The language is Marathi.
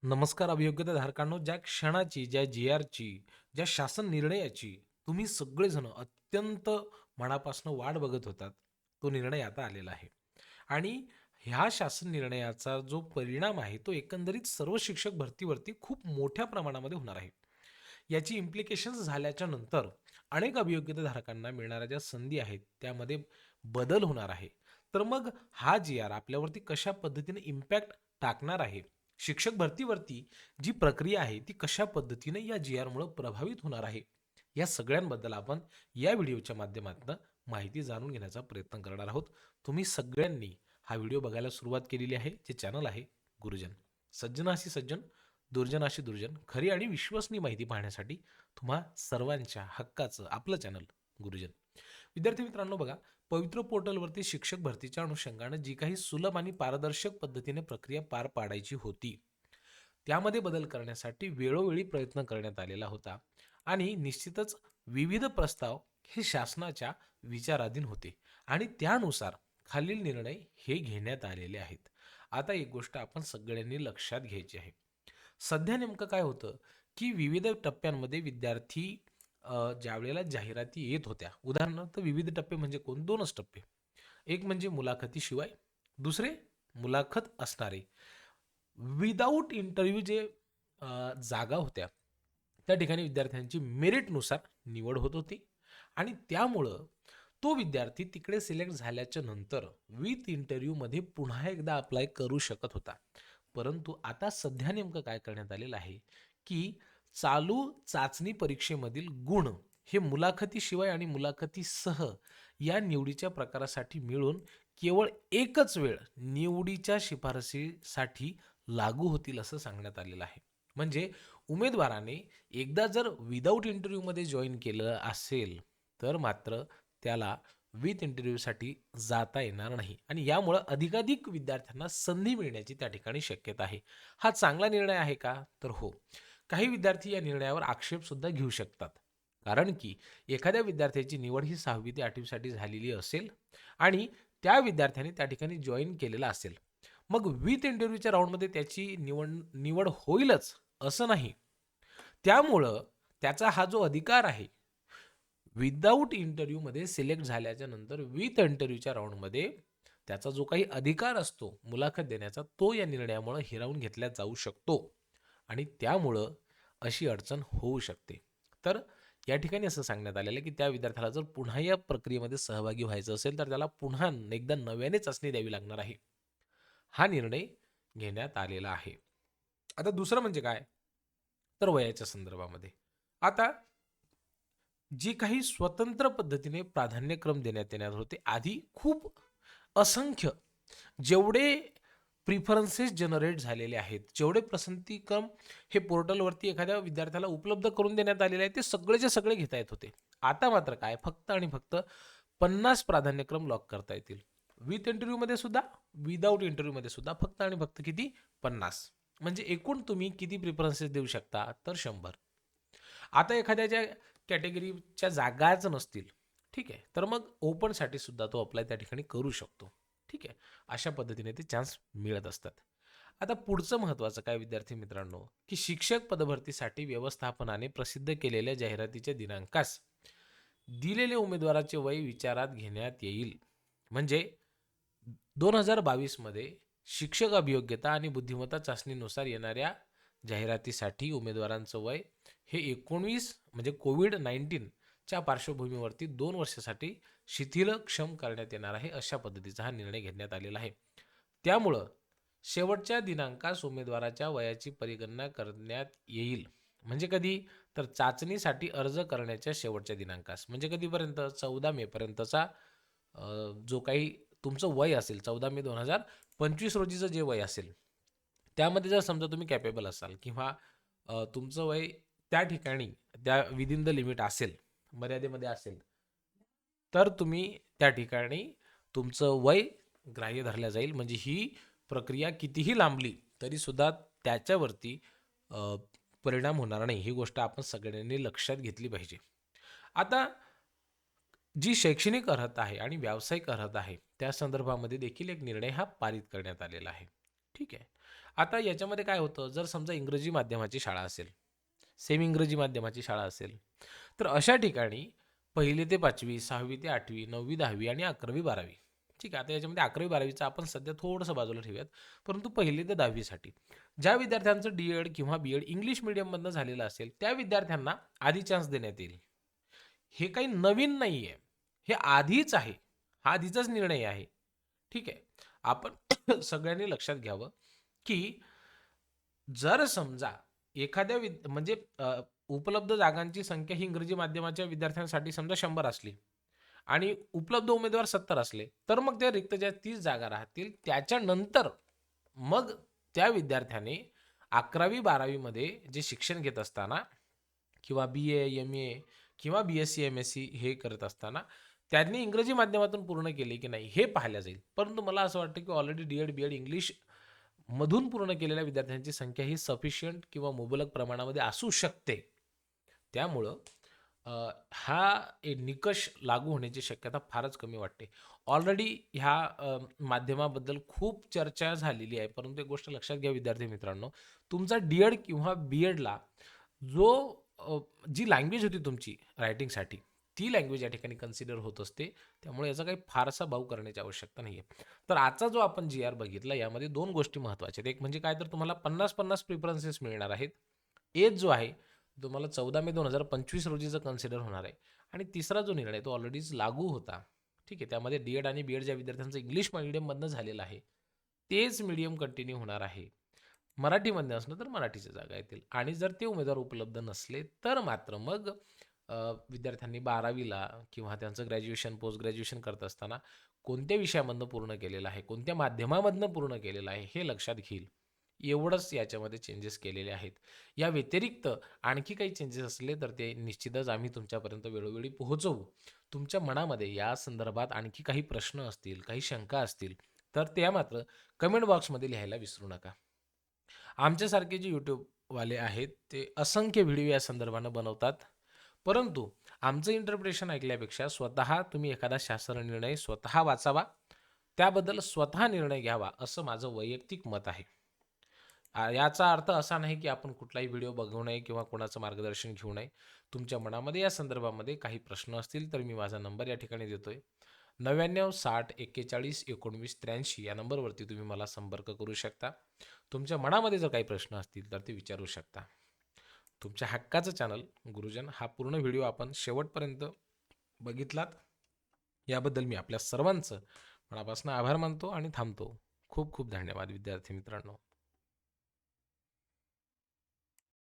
नमस्कार अभियोग्यता धारकांनो, ज्या क्षणाची, ज्या जी-आरची, ज्या शासन निर्णयाची तुम्ही सगळेजण अत्यंत मनापासून वाट बघत होतात, तो निर्णय आता आलेला आहे. आणि ह्या शासन निर्णयाचा जो परिणाम आहे, तो एकंदरीत सर्व शिक्षक भरतीवरती खूप मोठ्या प्रमाणामध्ये होणार आहे. याची इम्प्लिकेशन्स झाल्याच्या नंतर अनेक अभियोग्यता धारकांना मिळणाऱ्या ज्या संधी आहेत, त्यामध्ये बदल होणार आहे. तर मग हा जी-आर आपल्यावरती कशा पद्धतीने इम्पॅक्ट टाकणार आहे? शिक्षक भरतीवरती जी प्रक्रिया आहे ती कशा पद्धतीने या जी-आरमुळे प्रभावित होणार आहे, या सगळ्यांबद्दल आपण या व्हिडिओच्या माध्यमातून माहिती जाणून घेण्याचा प्रयत्न करणार आहोत. तुम्ही सगळ्यांनी हा व्हिडिओ बघायला सुरुवात केलेली आहे. जे चॅनल आहे गुरुजन. सज्जनाशी सज्जन, दुर्जनाशी दुर्जन, खरी आणि विश्वसनीय माहिती पाहण्यासाठी तुम्हा सर्वांच्या हक्काचं आपलं चॅनल गुरुजन. विद्यार्थी मित्रांनो बघा, पवित्र पोर्टलवरती शिक्षक भरतीच्या अनुषंगानं जी काही सुलभ आणि पारदर्शक पद्धतीने प्रक्रिया पार पाडायची होती, त्यामध्ये बदल करण्यासाठी वेळोवेळी प्रयत्न करण्यात आलेला होता आणि निश्चितच विविध प्रस्ताव हे शासनाच्या विचाराधीन होते आणि त्यानुसार खालील निर्णय हे घेण्यात आलेले आहेत. आता एक गोष्ट आपण सगळ्यांनी लक्षात घ्यायची आहे. सध्या नेमकं काय होतं, की विविध टप्प्यांमध्ये विद्यार्थी ज्यावेळेला जाहिराती येत होत्या, उदाहरणार्थ विविध टप्पे म्हणजे कोण? 2च टप्पे. एक म्हणजे मुलाखतीशिवाय, दुसरे मुलाखत असणारे. विदाऊट इंटरव्ह्यू जे जागा होत्या, त्या ठिकाणी विद्यार्थ्यांची मेरिटनुसार निवड होत होती आणि त्यामुळं तो विद्यार्थी तिकडे सिलेक्ट झाल्याच्या नंतर विथ इंटरव्ह्यूमध्ये पुन्हा एकदा अप्लाय करू शकत होता. परंतु आता सध्या नेमकं काय करण्यात आलेलं आहे, की चालू चाचणी परीक्षेमधील गुण हे मुलाखतीशिवाय आणि मुलाखतीसह या निवडीच्या प्रकारासाठी मिळून केवळ एकच वेळ निवडीच्या शिफारसीसाठी लागू होतील असं सांगण्यात आलेलं आहे. म्हणजे उमेदवाराने एकदा जर विदाऊट इंटरव्ह्यूमध्ये जॉइन केलं असेल, तर मात्र त्याला विथ इंटरव्ह्यूसाठी जाता येणार नाही आणि यामुळं अधिकाधिक विद्यार्थ्यांना संधी मिळण्याची त्या ठिकाणी शक्यता आहे. हा चांगला निर्णय आहे का? तर हो. काही विद्यार्थी या निर्णयावर आक्षेपसुद्धा घेऊ शकतात. कारण की एखाद्या विद्यार्थ्याची निवड ही 6वी ते 8वी साठी झालेली असेल आणि त्या विद्यार्थ्याने त्या ठिकाणी जॉइन केलेला असेल. मग विथ इंटरव्ह्यूच्या राउंडमध्ये त्याची निवड होईलच असं नाही. त्यामुळं त्याचा हा जो अधिकार आहे, विदाऊट इंटरव्ह्यूमध्ये सिलेक्ट झाल्याच्या नंतर विथ इंटरव्ह्यूच्या राउंडमध्ये त्याचा जो काही अधिकार असतो मुलाखत देण्याचा, तो या निर्णयामुळे हिरावून घेतला जाऊ शकतो आणि त्यामुळं अशी अडचण होऊ शकते. तर या ठिकाणी असं सांगण्यात आलेलं आहे, की त्या विद्यार्थ्याला जर पुन्हा या प्रक्रियेमध्ये सहभागी व्हायचं असेल, तर त्याला पुन्हा एकदा नव्याने चाचणी द्यावी लागणार आहे. हा निर्णय घेण्यात आलेला आहे. आता दुसरं म्हणजे काय? तर वयाच्या संदर्भामध्ये. आता जी काही स्वतंत्र पद्धतीने प्राधान्यक्रम देण्यात येणार होते, आधी खूप असंख्य जेवढे प्रिफरन्सेस जनरेट झालेले आहेत, जेवढे पसंतीक्रम हे पोर्टलवरती एखाद्या विद्यार्थ्याला उपलब्ध करून देण्यात आलेले आहेत, ते सगळेच्या सगळे घेता येत होते. आता मात्र काय? फक्त आणि फक्त 50 प्राधान्यक्रम लॉक करता येतील. विथ इंटरव्ह्यूमध्ये सुद्धा, विदाऊट इंटरव्ह्यूमध्ये सुद्धा फक्त आणि फक्त किती? 50. म्हणजे एकूण तुम्ही किती प्रिफरन्सेस देऊ शकता? तर 100. आता एखाद्याच्या कॅटेगरीच्या जागाच नसतील, ठीक आहे, तर मग ओपनसाठी सुद्धा तो अप्लाय त्या ठिकाणी करू शकतो. ठीक आहे, अशा पद्धतीने ते चान्स मिळत असतात. आता पुढचं महत्त्वाचं काय विद्यार्थी मित्रांनो, की शिक्षक पदभरतीसाठी व्यवस्थापनाने प्रसिद्ध केलेल्या जाहिरातीच्या दिनांकास दिलेले उमेदवाराचे वय विचारात घेण्यात येईल. म्हणजे 2022 मध्ये शिक्षक अभियोग्यता आणि बुद्धिमत्ता चाचणीनुसार येणाऱ्या जाहिरातीसाठी उमेदवारांचं वय हे 19 म्हणजे कोविड-19च्या पार्श्वभूमीवरती 2 वर्षासाठी शिथिलक्षम करण्यात येणार आहे. अशा पद्धतीचा हा निर्णय घेण्यात आलेला आहे. त्यामुळं शेवटच्या दिनांकास उमेदवाराच्या वयाची परिगणना करण्यात येईल. म्हणजे कधी? तर चाचणीसाठी अर्ज करण्याच्या शेवटच्या दिनांकास. म्हणजे कधीपर्यंत? 14 मेपर्यंतचा जो काही तुमचं वय असेल, 14 मे 2025 रोजीचं जे वय असेल, त्यामध्ये जर समजा तुम्ही कॅपेबल असाल किंवा तुमचं वय त्या ठिकाणी त्या विदिन द लिमिट असेल, मर्यादेमध्ये असेल, तर तुम्ही त्या ठिकाणी तुमचं वय ग्राह्य धरलं जाईल. म्हणजे ही प्रक्रिया कितीही लांबली तरीसुद्धा त्याच्यावरती अ, परिणाम होणार नाही. ही गोष्ट आपण सगळ्यांनी लक्षात घेतली पाहिजे. आता जी शैक्षणिक अर्हता आहे आणि व्यावसायिक अर्हता आहे, त्या संदर्भामध्ये देखील एक निर्णय हा पारित करण्यात आलेला आहे. ठीक आहे. आता याच्यामध्ये काय होतं, जर समजा इंग्रजी माध्यमाची शाळा असेल, सेमी इंग्रजी माध्यमाची शाळा असेल, तर अशा ठिकाणी 1ली ते 5वी, 6वी ते 8वी, 9वी, 10वी आणि 11वी, 12वी. ठीक आहे. आता याच्यामध्ये 11वी, 12वीचं आपण सध्या थोडंसं बाजूला ठेवूयात. परंतु 1ली ते 10वीसाठी ज्या विद्यार्थ्यांचं डी-एड किंवा बी-एड इंग्लिश मीडियममधनं झालेलं असेल, त्या विद्यार्थ्यांना आधी चान्स देण्यात येईल. हे काही नवीन नाहीये. हे आधीच आहे. हा आधीचाच निर्णय आहे. ठीक आहे. आपण सगळ्यांनी लक्षात घ्यावं, की जर समजा एखाद्या म्हणजे उपलब्ध जागांची संख्या ही इंग्रजी माध्यमाच्या विद्यार्थ्यांसाठी समजा 100 असली आणि उपलब्ध उमेदवार 70 असले, तर मग त्या रिक्त ज्या 30 जागा राहतील, त्याच्यानंतर मग त्या विद्यार्थ्याने 11वी-12वी मध्ये जे शिक्षण घेत असताना किंवा बी-ए, एम-ए किंवा बी-एस-सी, एम-एस-सी हे करत असताना त्यांनी इंग्रजी माध्यमातून पूर्ण केले की नाही हे पाहिलं जाईल. परंतु मला असं वाटतं की ऑलरेडी डी-एड, बी-एड इंग्लिश मधून पूर्ण केलेल्या विद्यार्थ्यांची संख्या ही सफिशियंट किंवा मुबलक प्रमाणामध्ये असू शकते. त्यामुळं हा निकष लागू होण्याची शक्यता फारच कमी वाटते. ऑलरेडी ह्या माध्यमाबद्दल खूप चर्चा झालेली आहे. परंतु एक गोष्ट लक्षात घ्या विद्यार्थी मित्रांनो, तुमचा डी-एड किंवा बी-एडला जो जी लँग्वेज होती तुमची रायटिंगसाठी, ती लँग्वेज या ठिकाणी कन्सिडर होत असते. त्यामुळे याचा काही फारसा भाव करण्याची आवश्यकता नाही आहे. तर आजचा जो आपण जी-आर बघितला यामध्ये 2 गोष्टी महत्त्वाच्या आहेत. एक म्हणजे काय तर तुम्हाला 50-50 प्रिफरन्सेस मिळणार आहेत. एज जो आहे तुम्हाला 14 मे 2025 रोजीचं कन्सिडर होणार आहे. आणि तिसरा जो निर्णय तो ऑलरेडीच लागू होता. ठीक आहे. त्यामध्ये डी-एड आणि बी-एड ज्या विद्यार्थ्यांचं इंग्लिश मीडियममधनं झालेलं आहे, तेच मीडियम कंटिन्यू होणार आहे. मराठीमध्ये असलं तर मराठीच्या जागा येतील आणि जर ते उमेदवार उपलब्ध नसले तर मात्र मग विद्यार्थ्यांनी 12वीला किंवा त्यांचं ग्रॅज्युएशन, पोस्ट ग्रॅज्युएशन करत असताना कोणत्या विषयामधनं पूर्ण केलेलं आहे, कोणत्या माध्यमामधनं पूर्ण केलेलं आहे हे लक्षात घेईल. एवढंच याच्यामध्ये चेंजेस केलेले आहेत. या व्यतिरिक्त आणखी काही चेंजेस असले तर ते निश्चितच आम्ही तुमच्यापर्यंत वेळोवेळी पोहोचवू. तुमच्या मनामध्ये या संदर्भात आणखी काही प्रश्न असतील, काही शंका असतील, तर त्या मात्र कमेंट बॉक्समध्ये लिहायला विसरू नका. आमच्यासारखे जे यूट्यूबवाले आहेत ते असंख्य व्हिडिओ या संदर्भानं बनवतात. परंतु आमचं इंटरप्रिटेशन ऐकल्यापेक्षा स्वतः तुम्ही एखादा शास्त्र निर्णय स्वतः वाचावा, त्याबद्दल स्वतः निर्णय घ्यावा, असं माझं वैयक्तिक मत आहे. याचा अर्थ असा नाही की आपण कुठलाही व्हिडिओ बघू नये किंवा कोणाचं मार्गदर्शन घेऊ नये. तुमच्या मनामध्ये या संदर्भामध्ये काही प्रश्न असतील तर मी माझा नंबर या ठिकाणी देतोय. 99 60 41 19 83 या नंबरवरती तुम्ही मला संपर्क करू शकता. तुमच्या मनामध्ये जर काही प्रश्न असतील तर ते विचारू शकता. तुमच्या हक्काचं चॅनल गुरुजन हा पूर्ण व्हिडिओ आपण शेवटपर्यंत बघितलात. याबद्दल मी आपल्या सर्वांचं मनापासून आभार मानतो आणि थांबतो. खूप खूप धन्यवाद विद्यार्थी मित्रांनो.